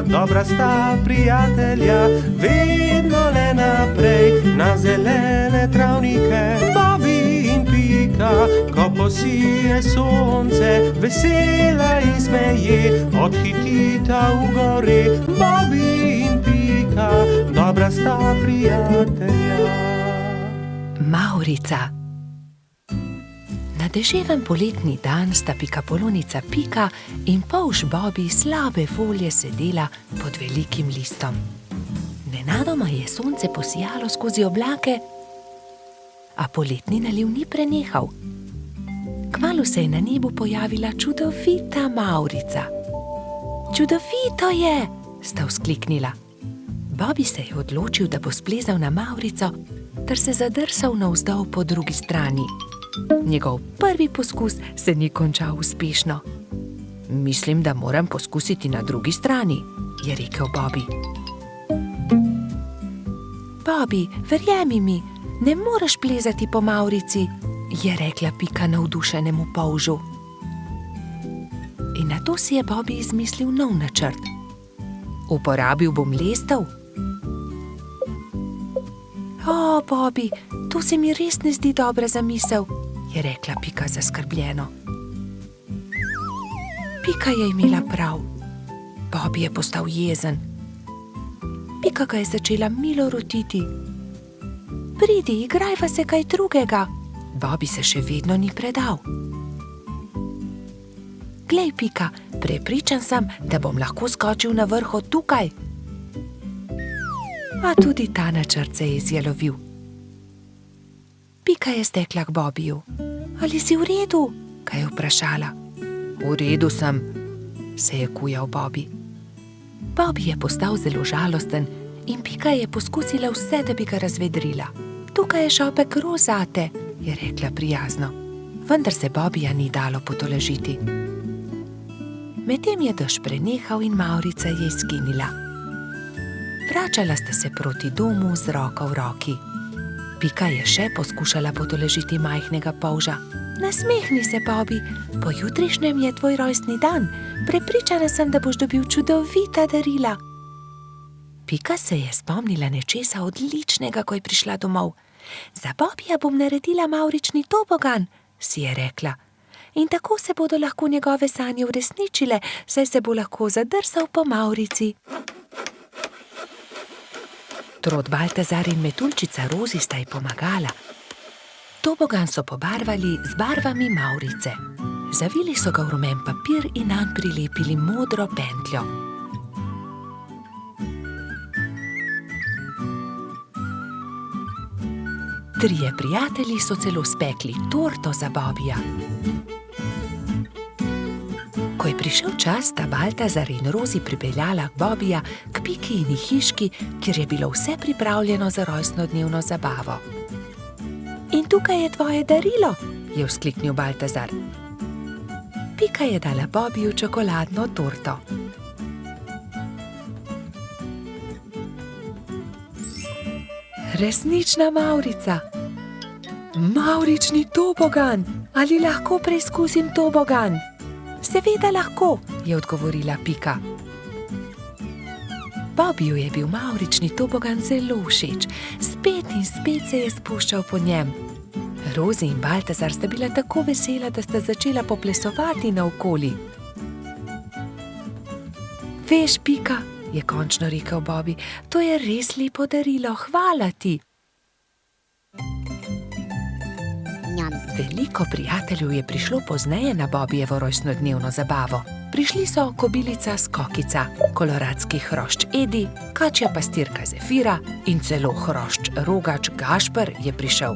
dobra sta prijatelja, vedno le naprej na zelene travnike. Bobby in Pika, ko posije sonce, vesela in smeje, odhitita v gori. Bobby in Pika, dobra sta prijatelja. Mavrica. Na deževen poletni dan sta pikapolonica Pika in polž Bobby slabe volje sedela pod velikim listom. Nenadoma je sonce posijalo skozi oblake, a poletni naliv ni prenehal. Kmalu se je na nebu pojavila čudovita Mavrica. Čudovito je, sta vzkliknila. Bobby se je odločil, da bo splezal na Mavrico ter se zadrsal navzdol po drugi strani. Njegov prvi poskus se ni končal uspešno. Mislim, da moram poskusiti na drugi strani, je rekel Bobby. Bobby, verjemi mi, ne moreš plezati po Mavrici, je rekla Pika navdušenemu polžu. In nato si je Bobby izmislil nov načrt. Uporabil bom lestev. O, Bobby, to se mi res ne zdi dobra zamisel, je rekla Pika zaskrbljeno. Pika je imela prav. Bobby je postal jezen. Pika ga je začela milo rotiti. Pridi, igrajva se kaj drugega. Bobby se še vedno ni predal. Glej, Pika, prepričan sem, da bom lahko skočil na vrh od tukaj. A tudi ta načrt se je izjalovil. Pika je stekla k Bobbyju. Ali si v redu? Ga je vprašala. V redu sem, se je kujal Bobby. Bobby je postal zelo žalosten in Pika je poskusila vse, da bi ga razvedrila. Tukaj je šopek rož zate, je rekla prijazno. Vendar se Bobbyja ni dalo potolažiti. Medtem je dež prenehal in Mavrica je izginila. Vračala sta se proti domu z roko v roki. Pika je še poskušala potolažiti majhnega polža. Nasmehni se, Bobby, pojutrišnjem je tvoj rojstni dan. Prepričana sem, da boš dobil čudovita darila. Pika se je spomnila nečesa odličnega, ko je prišla domov. Za Bobbyja bom naredila mavrični tobogan, si je rekla. In tako se bodo lahko njegove sanje uresničile, saj se bo lahko zadrsal po Mavrici. Trod Baltazar in metuljčica Rozi sta ji pomagala. Tobogan so pobarvali z barvami Mavrice. Zavili so ga v rumen papir in nanj prilepili modro pentljo. Trije prijatelji so celo spekli torto za Bobbyja. Ko je prišel čas, sta Baltazar in Rozi pripeljala Bobbyja k Pikini hiški, kjer je bilo vse pripravljeno za rojstnodnevno zabavo. In tukaj je tvoje darilo, je vzkliknil Baltazar. Pika je dala Bobbyju čokoladno torto. Resnična Mavrica. Mavrični tobogan. Ali lahko preizkusim tobogan? Seveda lahko, je odgovorila Pika. Bobbyju je bil mavrični tobogan zelo všeč. Spet in spet se je spuščal po njem. Rozi in Baltazar sta bila tako vesela, da sta začela poplesovati naokoli. Veš, Pika, je končno rekel Bobby, to je res lepo darilo, hvala ti. Veliko prijateljev je prišlo pozneje na Bobbyjevo rojstnodnevno zabavo. Prišli so kobilica Skokica, koloradski hrošč Edi, kačja pastirka Zefira in celo hrošč Rogač Gašper je prišel.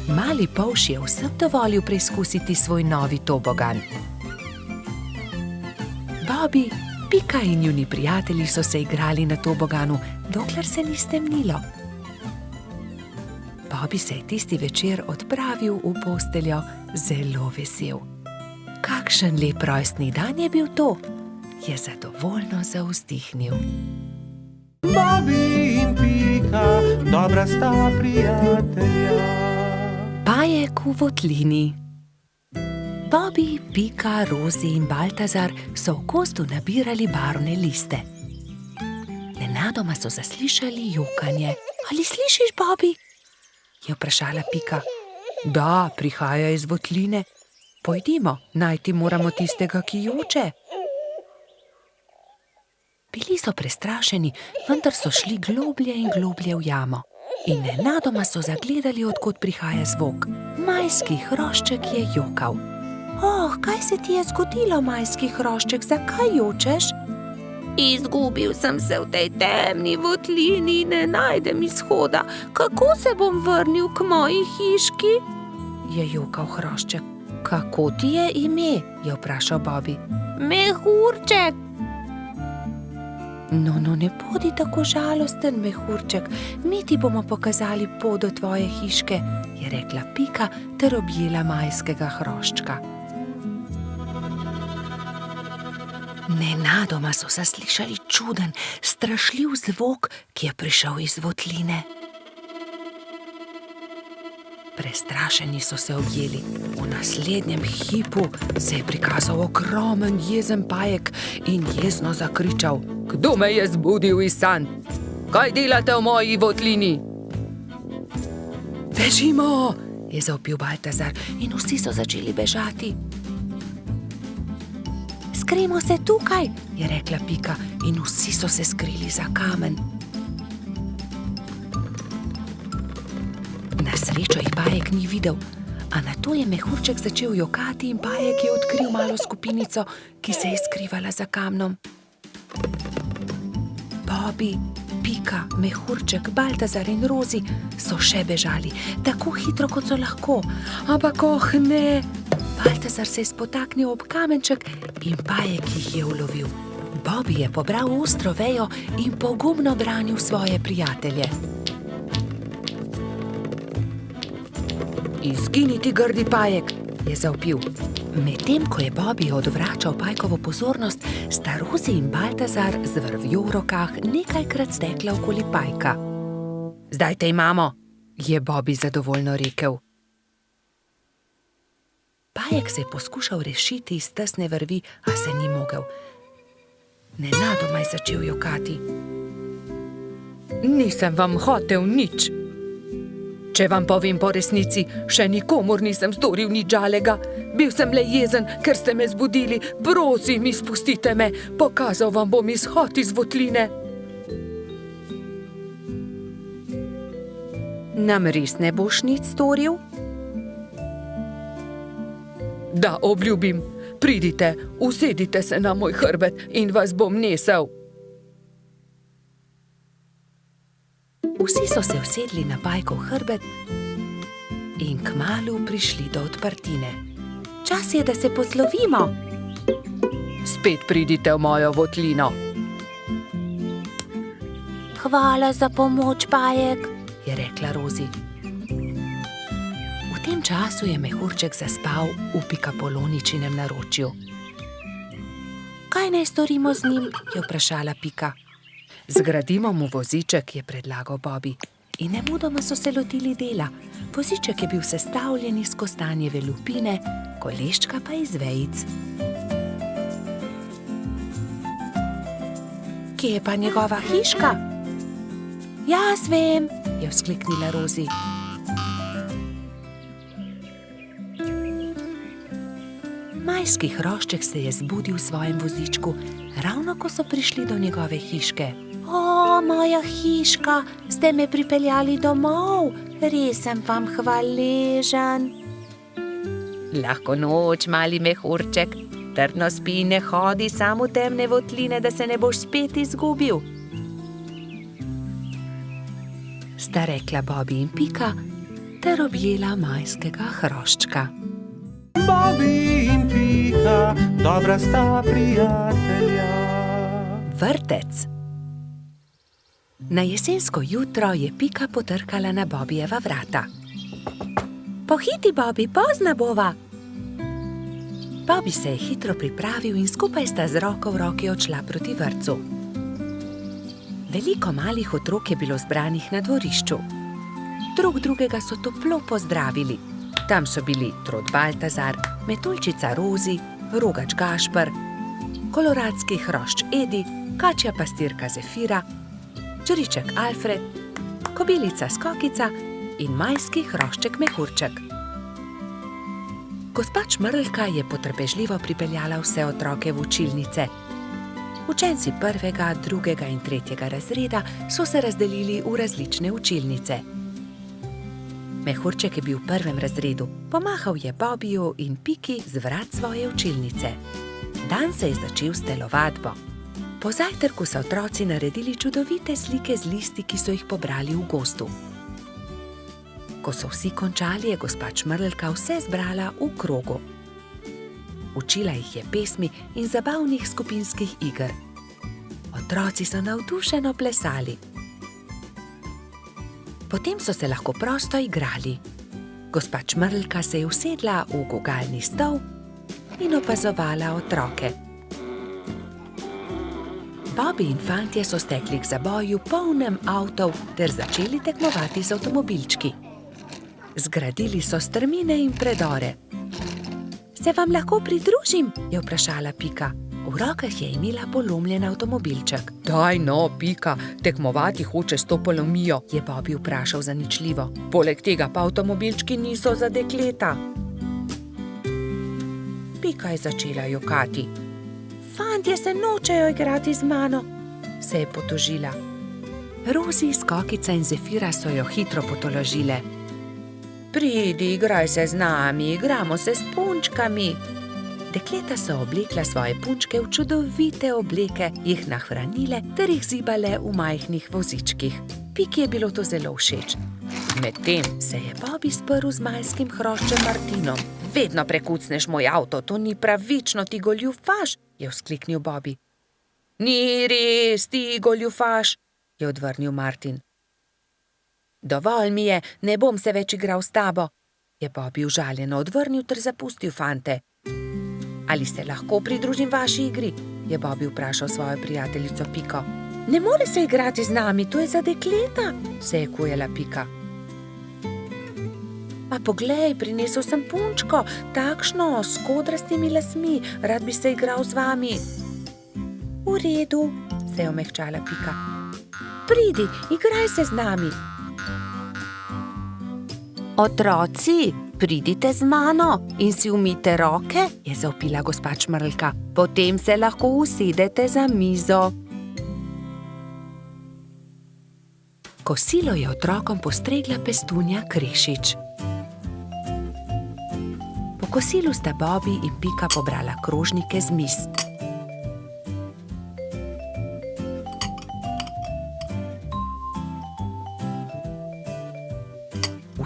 Mali polž je vsem dovolil preizkusiti svoj novi tobogan. Bobby, Pika in njuni prijatelji so se igrali na toboganu, dokler se ni stemnilo. Bobby se je tisti večer odpravil v posteljo zelo vesel. Kakšen lep rojstni dan je bil to, je zadovoljno zavzdihnil. Bobby in Pika, dobra sta prijatelja. Pajek v votlini. Bobby, Pika, Rozi in Baltazar so v gozdu nabirali barvne liste. Nenadoma so zaslišali jokanje. Ali slišiš, Bobby? Je vprašala Pika. Da, prihaja iz votline. Pojdimo, najti moramo tistega, ki joče. Bili so prestrašeni, vendar so šli globlje in globlje v jamo. In nenadoma so zagledali, od kod prihaja zvok. Majski hrošček je jokal. Oh, kaj se ti je zgodilo, majski hrošček, zakaj jočeš? Izgubil sem se v tej temni votlini in ne najdem izhoda. Kako se bom vrnil k moji hiški? Je jokal hrošček. Kako ti je ime? Je vprašal Bobby. Mehurček. No, ne bodi tako žalosten, mehurček. Mi ti bomo pokazali pot do tvoje hiške, je rekla Pika ter objela majskega hroščka. Nenadoma so zaslišali čuden, strašljiv zvok, ki je prišel iz votline. Prestrašeni so se objeli. V naslednjem hipu se je prikazal ogromen jezen pajek in jezno zakričal: Kdo me je zbudil iz sanj? Kaj delate v moji votlini? Bežimo, je zavpil Baltazar in vsi so začeli bežati. Skrimo se tukaj, je rekla Pika in vsi so se skrili za kamen. Na srečo jih pajek ni videl, a nato je mehurček začel jokati in pajek je odkril malo skupinico, ki se je skrivala za kamnom. Bobby, Pika, mehurček, Baltazar in Rozi so še bežali, tako hitro, kot so lahko. Ampak ne! Baltazar se je spotaknil ob kamenček in pajek jih je ulovil. Bobby je pobral ostro vejo in pogumno branil svoje prijatelje. Izginiti, grdi pajek, je zavpil. Medtem ko je Bobby odvračal pajkovo pozornost, sta Rozi in Baltazar z vrvjo v rokah nekajkrat stekla okoli pajka. Zdaj te imamo, je Bobby zadovoljno rekel. Pajek se je poskušal rešiti iz tesne vrvi, a se ni mogel. Nenadoma je začel jokati. Nisem vam hotel nič. Če vam povem po resnici, še nikomur nisem storil nič žalega. Bil sem le jezen, ker ste me zbudili. Prosim, izpustite me. Pokazal vam bom izhod iz votline. Nam res ne boš nič storil? Da, obljubim. Pridite, usedite se na moj hrbet in vas bom nesel. Vsi so se usedli na pajkov hrbet in kmalu prišli do odprtine. Čas je, da se poslovimo. Spet pridite v mojo votlino. Hvala za pomoč, pajek, je rekla Rozi. V tem času je mehurček zaspal v Pikapoloničinem naročju. Kaj naj storimo z njim, je vprašala Pika. Zgradimo mu voziček, je predlagal Bobby. In nemudoma so se lotili dela. Voziček je bil sestavljen iz kostanjeve lupine, koleščka pa iz vejic. Kje je pa njegova hiška? Jaz vem, je vzkliknila Rozi. Majski hrošček se je zbudil v svojem vozičku, ravno ko so prišli do njegove hiške. O, moja hiška, ste me pripeljali domov, res sem vam hvaležen. Lahko noč, mali mehurček, trdno spi in ne hodi samo v temne votline, da se ne boš spet izgubil. Sta rekla Bobby in Pika ter objela majskega hroščka. Bobby in Pika, dobra sta prijatelja. Vrtec. Na jesensko jutro je Pika potrkala na Bobbyjeva vrata. Pohiti, Bobby, pozna bova. Bobby se je hitro pripravil in skupaj sta z roko v roki odšla proti vrtcu. Veliko malih otrok je bilo zbranih na dvorišču. Drug drugega so toplo pozdravili. Tam so bili Trod Baltazar, metuljčica Rozi, rogač Gašper, koloradski hrošč Edi, kačja pastirka Zefira, čriček Alfred, kobilica Skokica in majski hrošček Mehurček. Gospa Čmrlka je potrpežljivo pripeljala vse otroke v učilnice. Učenci 1., 2. in 3. razreda so se razdelili v različne učilnice. Mehurček je bil v 1. razredu, pomahal je Bobiju in Piki z vrat svoje učilnice. Dan se je začel s telovadbo. Po zajtrku so otroci naredili čudovite slike z listi, ki so jih pobrali v gozdu. Ko so vsi končali, je gospa Čmrlka vse zbrala v krogu. Učila jih je pesmi in zabavnih skupinskih iger. Otroci so navdušeno plesali. Potem so se lahko prosto igrali. Gospa Čmrlka se je usedla v gugalni stol in opazovala otroke. Bobi in fantje so stekli k zaboju polnem avtov ter začeli tekmovati z avtomobilčki. Zgradili so strmine in predore. Se vam lahko pridružim? Je vprašala Pika. V rokah je imela polomljen avtomobilček. Daj no, Pika, tekmovati hoče s to polomijo, je Bobi vprašal zaničljivo. Poleg tega pa avtomobilčki niso za dekleta. Pika je začela jokati. Fantje se nočejo igrati z mano, se je potožila. Rozi, Skokica in Zefira so jo hitro potolažile. Pridi, igraj se z nami, igramo se s punčkami. Dekleta so oblekla svoje punčke v čudovite obleke, jih nahranile ter jih zibale v majhnih vozičkih. Piki je bilo to zelo všeč. Medtem se je Bobi sprl z majskim hroščem Martinom. Vedno prekucneš moj avto, to ni pravično, ti goljufaš, je vzkliknil Bobi. Ni res, ti goljufaš, je odvrnil Martin. Dovolj mi je, ne bom se več igral s tabo, je Bobi užaljeno odvrnil ter zapustil fante. Ali se lahko pridružim vaši igri? Je Bobi vprašal svojo prijateljico Piko. Ne more se igrati z nami, to je za dekleta, se je kujala Pika. A poglej, prinesel sem punčko, takšno, s kodrastimi lasmi, rad bi se igral z vami. V redu, se je omehčala Pika. Pridi, igraj se z nami. Otroci, pridite z mano in si umijte roke, je zavpila gospa Čmrlka. Potem se lahko usedete za mizo. Kosilo je otrokom postregla pestunja Krešič. Po kosilu sta Bobi in Pika pobrala krožnike z miz.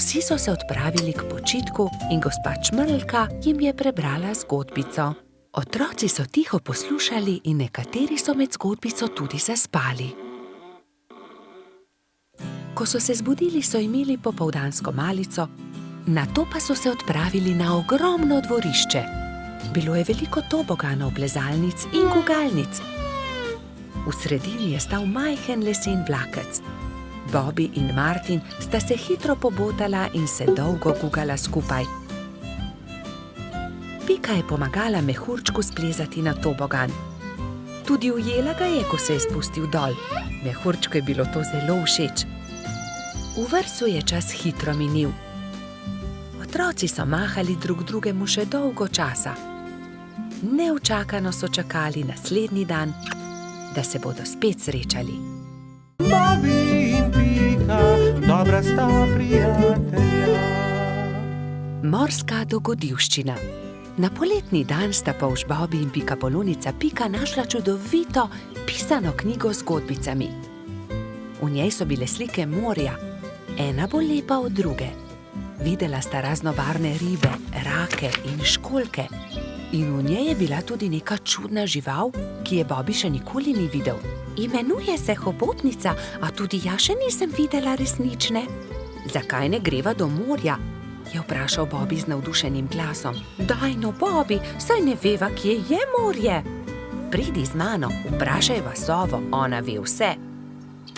Vsi so se odpravili k počitku in gospa Čmrlka jim je prebrala zgodbico. Otroci so tiho poslušali in nekateri so med zgodbico tudi zaspali. Ko so se zbudili, so imeli popoldansko malico, nato pa so se odpravili na ogromno dvorišče. Bilo je veliko toboganov, plezalnic in gugalnic. V sredini je stal majhen lesen vlakec. Bobi in Martin sta se hitro pobotala in se dolgo gugala skupaj. Pika je pomagala Mehurčku splezati na tobogan. Tudi ujela ga je, ko se je spustil dol. Mehurčku je bilo to zelo všeč. V vrtcu je čas hitro minil. Otroci so mahali drug drugemu še dolgo časa. Neučakano so čakali naslednji dan, da se bodo spet srečali. Bobi in Pika, dobra sta prijatelja. Morska dogodivščina. Na poletni dan sta polž Bobi in pikapolonica Pika našla čudovito pisano knjigo z zgodbicami. V njej so bile slike morja, ena bolj lepa od druge. Videla sta raznobarvne ribe, rake in školjke. In v njej je bila tudi neka čudna žival, ki je Bobi še nikoli ni videl. Imenuje se hobotnica, a tudi jaz še nisem videla resnične. Zakaj ne greva do morja? Je vprašal Bobi z navdušenim glasom. Daj no, Bobi, saj ne veva, kje je morje. Pridi z mano, vprašaj vasovo, ona ve vse.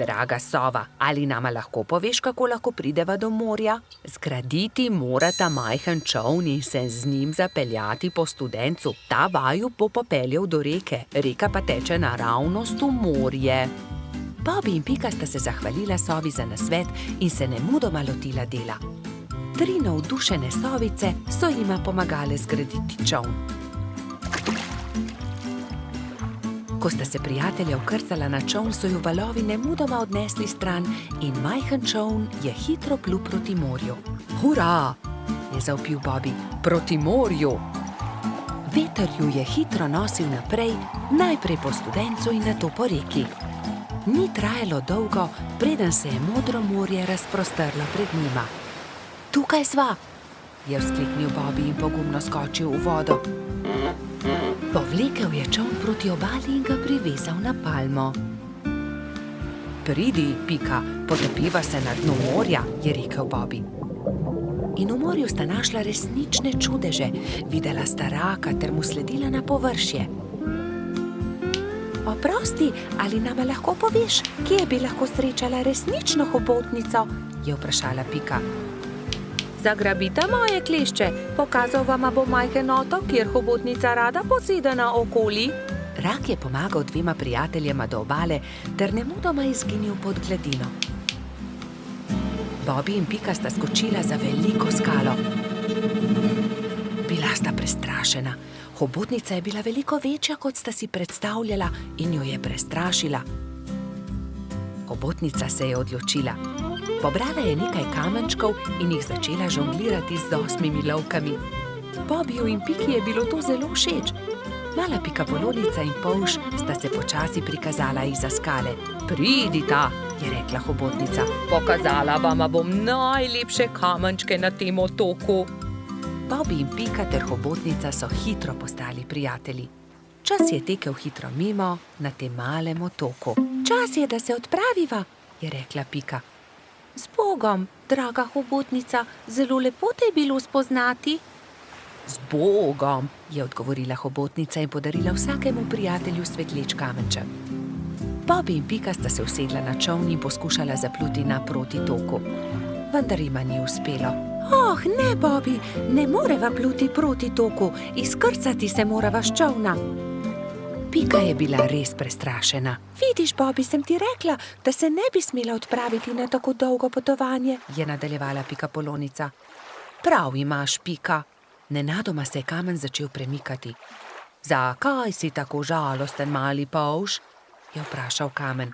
Draga sova, ali nama lahko poveš, kako lahko prideva do morja? Zgraditi morata majhen čoln in se z njim zapeljati po Studencu. Ta vaju bo popeljal do reke, reka pa teče naravnost v morje. Bobby in Pika sta se zahvalila sovi za nasvet in se nemudoma lotila dela. 3 navdušene sovice so jima pomagale zgraditi čoln. Ko sta se prijatelja vkrcala na čoln, so ju valovi nemudoma odnesli stran in majhen čoln je hitro plul proti morju. Hurra! Je zavpil Bobby. Proti morju! Veter ju je hitro nosil naprej, najprej po Studencu in nato po reki. Ni trajalo dolgo, preden se je modro morje razprostrlo pred njima. Tukaj sva, je vzkliknil Bobby in pogumno skočil v vodo. Povlekel je čoln proti obali in ga privezal na palmo. Pridi, Pika, potopiva se na dnu morja, je rekel Bobby. In v morju sta našla resnične čudeže, videla sta raka ter mu sledila na površje. Oprosti, ali nama lahko poveš, kje bi lahko srečala resnično hobotnico? Je vprašala Pika. Zagrabita moje klešče, pokazal vama bo majhen otok, kjer hobotnica rada poseda naokoli. Rak je pomagal 2 prijateljema do obale ter nemudoma izginil pod gladino. Bobby in Pika sta skočila za veliko skalo. Bila sta prestrašena. Hobotnica je bila veliko večja, kot sta si predstavljala, in jo je prestrašila. Hobotnica se je odločila. Pobrala je nekaj kamenčkov in jih začela žonglirati z 8 lovkami. Bobbyju in Piki je bilo to zelo všeč. Mala pikapolonica in polž sta se počasi prikazala izza skale. Pridita, je rekla hobotnica. Pokazala vama bom najlepše kamenčke na tem otoku. Bobby in Pika ter hobotnica so hitro postali prijatelji. Čas je tekel hitro mimo na tem malem otoku. Čas je, da se odpraviva, je rekla Pika. Z Bogom, draga hobotnica, zelo lepo te je bilo spoznati. Z Bogom, je odgovorila hobotnica in podarila vsakemu prijatelju svetleč kamenček. Bobby in Pika sta se usedla na čoln in poskušala zapluti naproti toku. Vendar jima ni uspelo. Oh, ne, Bobby, ne moreva pluti proti toku, izkrcati se morava s čolna. Pika je bila res prestrašena. Vidiš, Bobby, sem ti rekla, da se ne bi smela odpraviti na tako dolgo potovanje, je nadaljevala pikapolonica. Prav imaš, Pika. Nenadoma se je kamen začel premikati. Zakaj si tako žalosten, mali polž? Je vprašal kamen.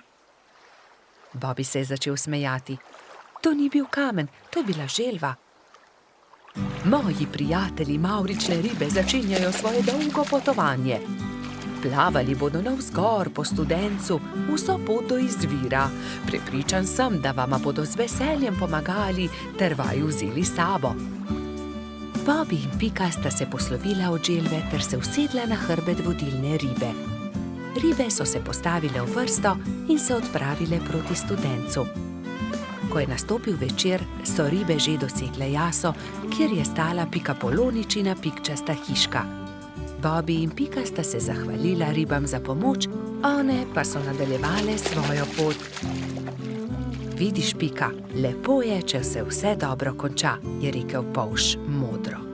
Bobby se je začel smejati. To ni bil kamen, to je bila želva. Moji prijatelji mavrične ribe začenjajo svoje dolgo potovanje. Plavali bodo navzgor po Studencu, vso pot do izvira. Prepričan sem, da vama bodo z veseljem pomagali ter vaju vzeli s sabo. Bobby in Pika sta se poslovila od želve ter se usedla na hrbet vodilne ribe. Ribe so se postavile v vrsto in se odpravile proti Studencu. Ko je nastopil večer, so ribe že dosegle jaso, kjer je stala pikapoloničina pikčasta hiška. Bobby in Pika sta se zahvalila ribam za pomoč, one pa so nadaljevale svojo pot. Vidiš, Pika, lepo je, če se vse dobro konča, je rekel polž modro.